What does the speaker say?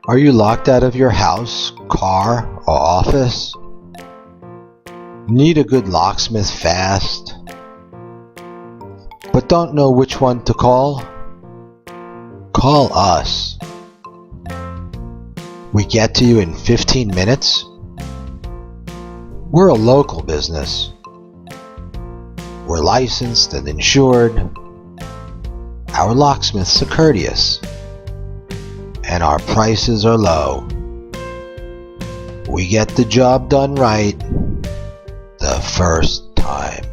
Are you locked out of your house, car, or office? Need a good locksmith fast, but don't know which one to call? Call us. We get to you in 15 minutes. We're a local business. We're licensed and insured. Our locksmiths are courteous, and our prices are low. We get the job done right the first time.